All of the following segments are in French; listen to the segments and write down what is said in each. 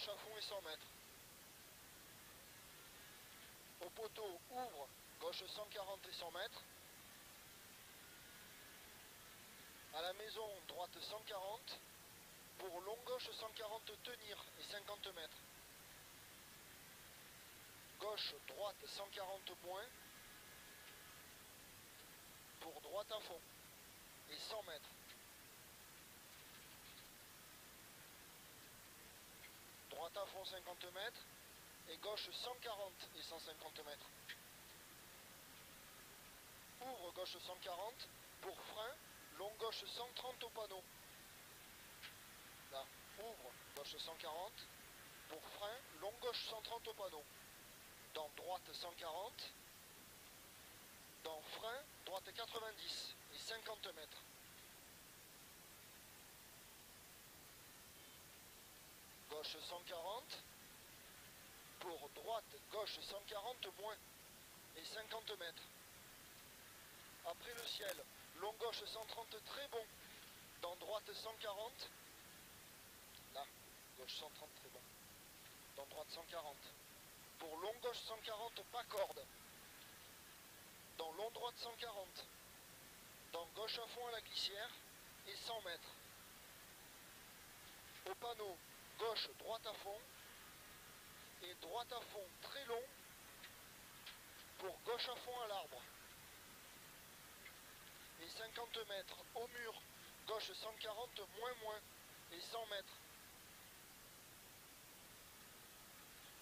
gauche à fond et 100 mètres. Au poteau, ouvre, gauche 140 et 100 mètres. À la maison, droite 140. Pour long gauche 140, tenir et 50 mètres. Gauche, droite 140 moins. Pour droite à fond et 100 mètres. Droite à fond 50 mètres. Et gauche 140 et 150 mètres. Ouvre gauche 140 pour frein, long gauche 130 au panneau. Là, ouvre gauche 140 pour frein, long gauche 130 au panneau. Dans droite 140, dans frein, droite 90 et 50 mètres. Gauche 140, pour droite, gauche 140 moins et 50 mètres. Après le ciel, long gauche 130 très bon, dans droite 140, là, gauche 130 très bon, dans droite 140. Pour long gauche 140, pas corde, dans long droite 140, dans gauche à fond à la glissière et 100 mètres. Au panneau, gauche, droite à fond, et droite à fond très long, pour gauche à fond à l'arbre. Et 50 mètres au mur, gauche 140, moins, et 100 mètres.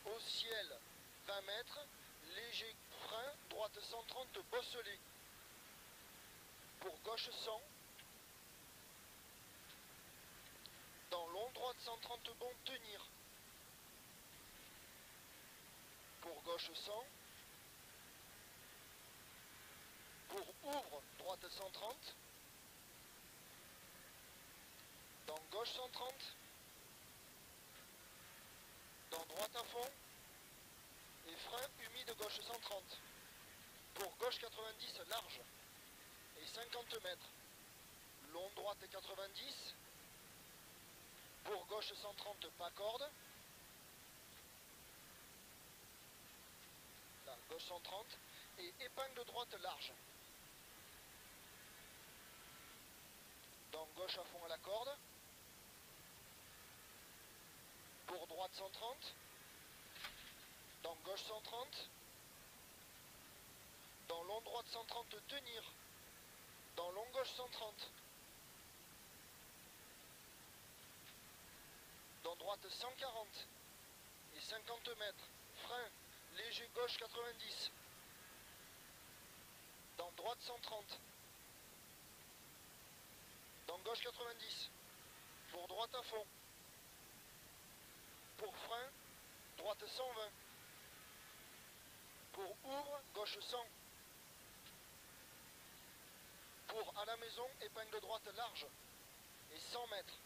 Au ciel, 20 mètres, léger frein, droite 130, bosselé. Pour gauche 100. Dans long droite 130 bon, tenir. Pour gauche 100. Pour ouvre, droite 130. Dans gauche 130. Dans droite à fond. Et frein humide gauche 130. Pour gauche 90 large. Et 50 mètres. Long droite 90. Pour gauche 130 pas corde. Là, gauche 130. Et épingle droite large. Dans gauche à fond à la corde. Pour droite 130. Dans gauche 130. Dans long droite 130 tenir. Dans long gauche 130. Dans droite 140. Et 50 mètres. Frein léger gauche 90. Dans droite 130. Dans gauche 90. Pour droite à fond. Pour frein, droite 120. Pour ouvre, gauche 100. Pour à la maison, épingle droite large. Et 100 mètres.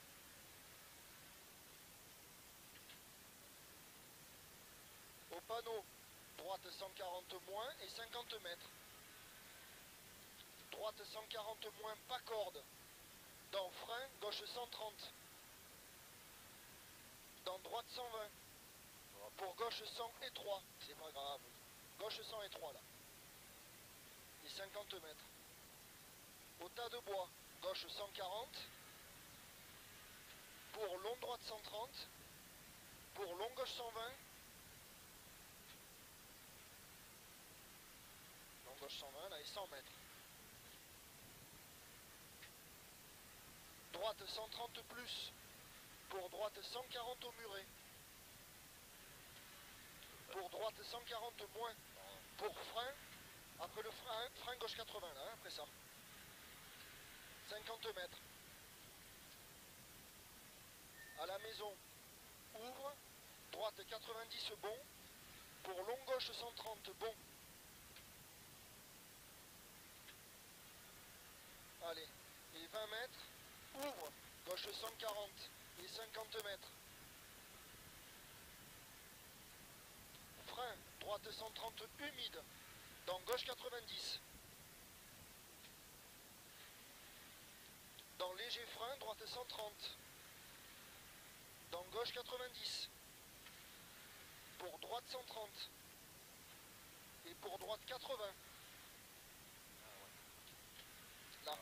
Au panneau, droite 140 moins et 50 mètres. Droite 140 moins, pas corde. Dans frein, gauche 130. Dans droite 120. Pour gauche 100 étroit. C'est pas grave. Gauche 100 étroit là. Et 50 mètres. Au tas de bois, gauche 140. Pour long droite 130. Pour long gauche 120. Long gauche 120 là et 100 mètres. Droite 130 plus. Pour droite 140 au muret. Pour droite 140 moins. Pour frein, après le frein gauche 80 là, après ça. 50 mètres. À la maison, ouvre, droite 90 bon. Pour long gauche 130 bon. Allez, et 20 mètres, ouvre, gauche 140 et 50 mètres. Frein, droite 130 humide, dans gauche 90. Dans léger frein, droite 130. Dans gauche 90. pour droite 130. Et pour droite 80. Là.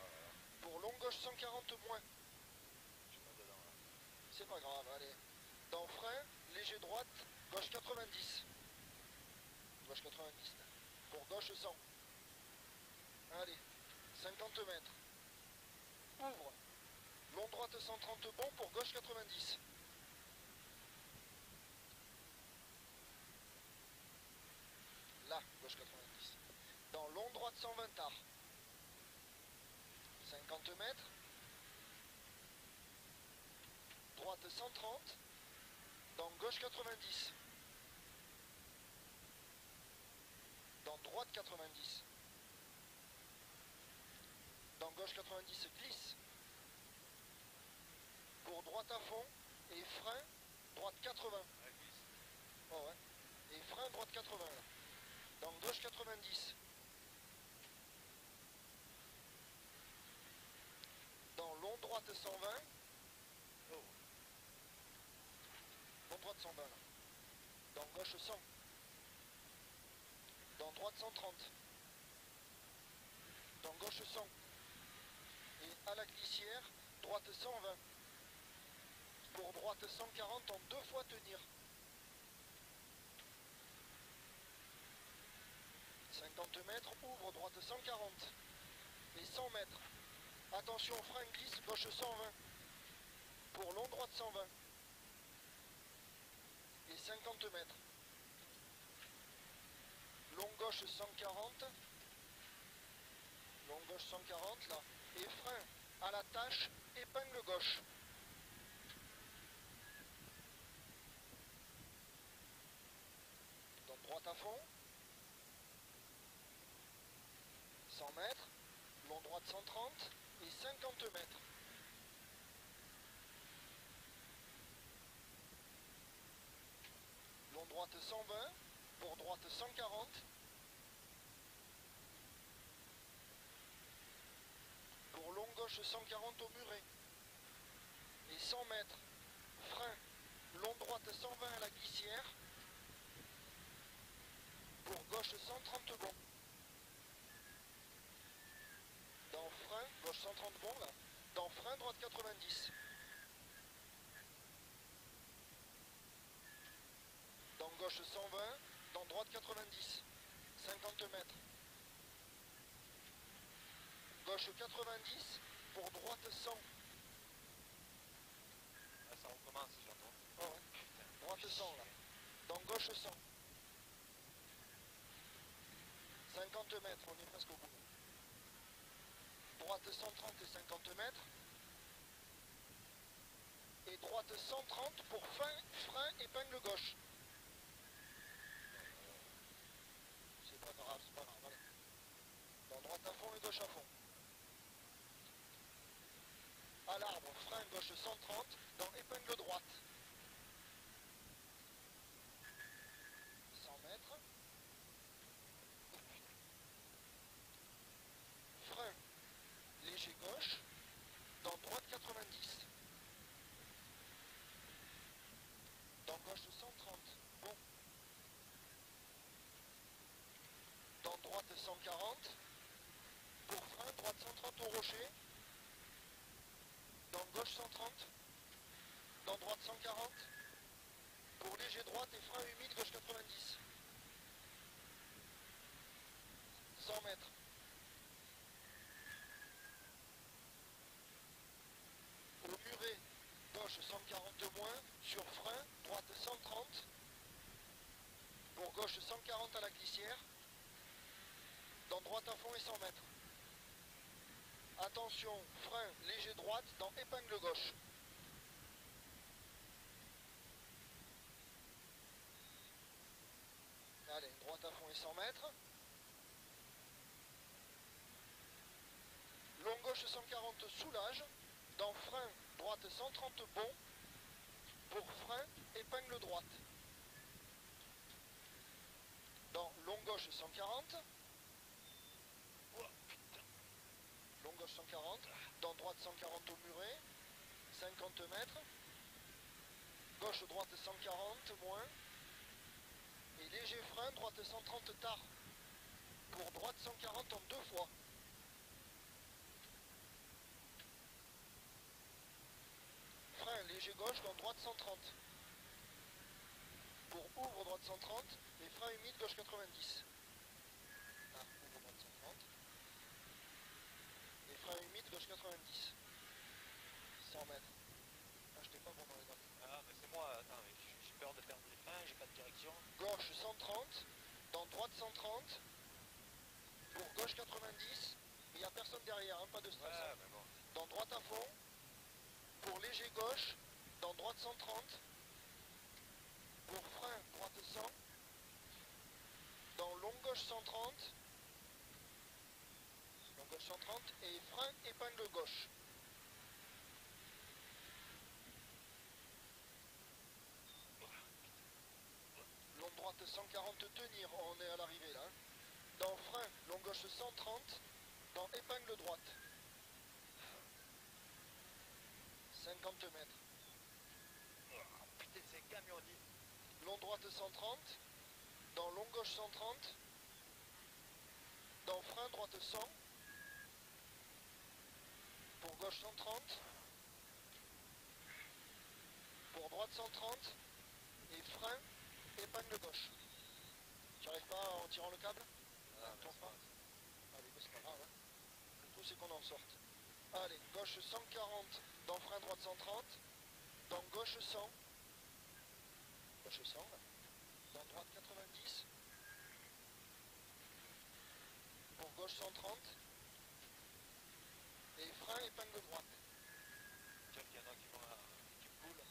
Pour long gauche 140 moins. C'est pas grave, allez. Dans frein, léger droite, gauche 90. Gauche 90. Pour gauche 100. Allez, 50 mètres. Ouvre. Long droite 130 bon pour gauche 90. Là, gauche 90. Dans long droite 120 tard. 50 mètres. Droite 130. Dans gauche 90. Dans droite 90. Dans gauche 90 glisse. Pour droite à fond. Et frein, droite 80. Oh ouais. Et frein, droite 80 là. Dans gauche 90. Dans long droite 120. Oh. Long droite 120 là. Dans gauche 100. Dans droite 130. Dans gauche 100. Et à la glissière, droite 120. Pour droite 140 en 2 fois tenir. 50 mètres, ouvre droite 140. Et 100 mètres. Attention, frein glisse, gauche 120. Pour long droite 120. Et 50 mètres. Long gauche 140. Long gauche 140 là. Et frein à la tâche, épingle gauche. Dans droite à fond. 100 mètres. Long droite 130. Et 50 mètres. Long droite 120. Pour droite 140. Pour long gauche 140 au muret. Et 100 mètres. Frein. Long droite 120 à la glissière. Pour gauche 130 bon. Dans frein, gauche 130 bon là. Dans frein, droite 90. Dans gauche 120, dans droite 90. 50 mètres. Gauche 90, pour droite 100. Là, ça recommence, j'entends. Oh ouais. Droite 100 là. Dans gauche 100. 50 mètres, on est presque au bout. Droite 130 et 50 mètres. Et droite 130 pour frein, épingle gauche. C'est pas grave, c'est pas grave. Allez. Dans droite à fond et gauche à fond. À l'arbre, frein gauche 130, dans épingle droite. 100 mètres. Frein léger gauche, dans droite 90. Dans gauche 130, bon. Dans droite 140. Pour frein, droite 130 au rocher. Dans gauche 130. Dans droite 140. Pour léger droite et frein humide, gauche 90. 100 mètres. Au muret, gauche 140 moins. Sur frein, droite 130. Pour gauche 140 à la glissière. Dans droite à fond et 100 mètres. Attention, frein léger droite dans épingle gauche. Allez, droite à fond et 100 mètres. Long gauche 140 soulage. Dans frein, droite 130 bon. Pour frein, épingle droite. Dans long gauche 140. Long gauche 140. Dans droite 140 au muret. 50 mètres. Gauche droite 140 moins. frein, droite 130 tard. Pour droite 140 en 2 fois. Frein léger gauche dans droite 130. Pour ouvre droite 130 et frein humide gauche 90. Ah, ouvre droite 130. Et frein humide gauche 90. 100 mètres. Ah, je t'ai pas pendant les notes. Ah, mais c'est moi, attends, mais j'ai peur de perdre les freins, j'ai pas de direction. Gauche 130, dans droite 130, pour gauche 90, il n'y a personne derrière, hein, pas de stress. Ouais, mais bon. Dans droite à fond, pour léger gauche, dans droite 130, pour frein droite 100, dans long gauche 130, long gauche 130, et frein épingle gauche. Long droite 140, tenir, on est à l'arrivée là. Dans frein, long gauche 130, dans épingle droite. 50 mètres. Oh, putain, c'est un camion dit. Long droite 130, dans long gauche 130, dans frein droite 100, pour gauche 130, pour droite 130, et frein épingle gauche. Tu arrives pas en tirant le câble? Ah, Tourne mais pas. Allez, c'est pas grave. Hein. Le tout c'est qu'on en sorte. Allez, gauche 140, dans frein droite 130, dans gauche 100, gauche 100, là. Dans droite 90, pour gauche 130, et frein épingle droite. tiens, qu'il y en a qui coulent.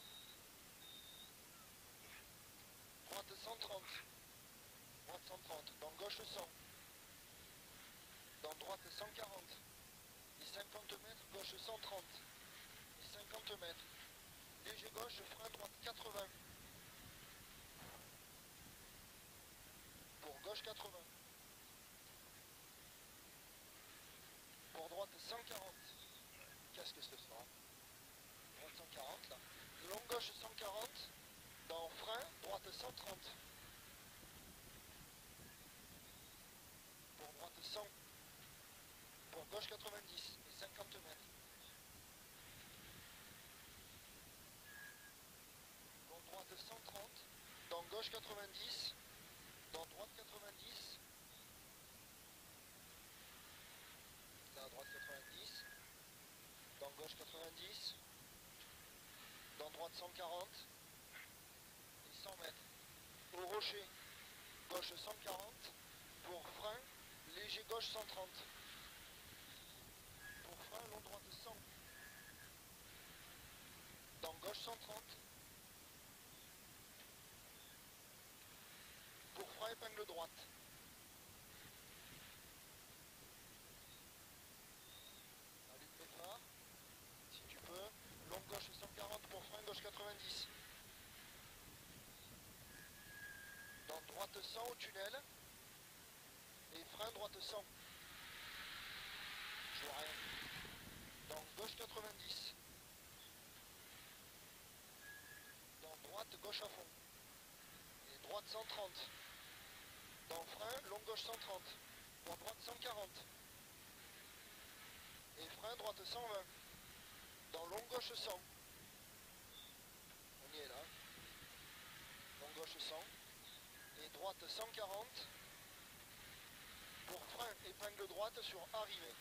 Droite 130, droite 130, dans gauche 100, dans droite 140, et 50 mètres, gauche 130, et 50 mètres, léger gauche, frein droite 80, pour gauche 80, pour droite 140, qu'est-ce que ce sera? Droite 140 là, long gauche 140, dans frein, droite 130, pour droite 100, pour gauche 90, et 50 mètres. Dans droite 130, dans gauche 90, dans droite 90, là droite 90, dans gauche 90, dans droite 140, et 100 mètres. Au rocher, gauche 140, pour frein, léger gauche 130. Pour frein, long droite 100. Dans gauche 130. Pour frein, épingle droite. Allume le phare, si tu peux. Long gauche 140 pour frein, gauche 90. Dans droite 100 au tunnel. Et frein droite 100. Je vois rien. Dans gauche 90. Dans droite gauche à fond. Et droite 130. Dans frein, long gauche 130. Pour droite 140. Et frein droite 120. Dans long gauche 100. On y est là. Long gauche 100. Et droite 140. Pour frein, épingle droite sur arrivée.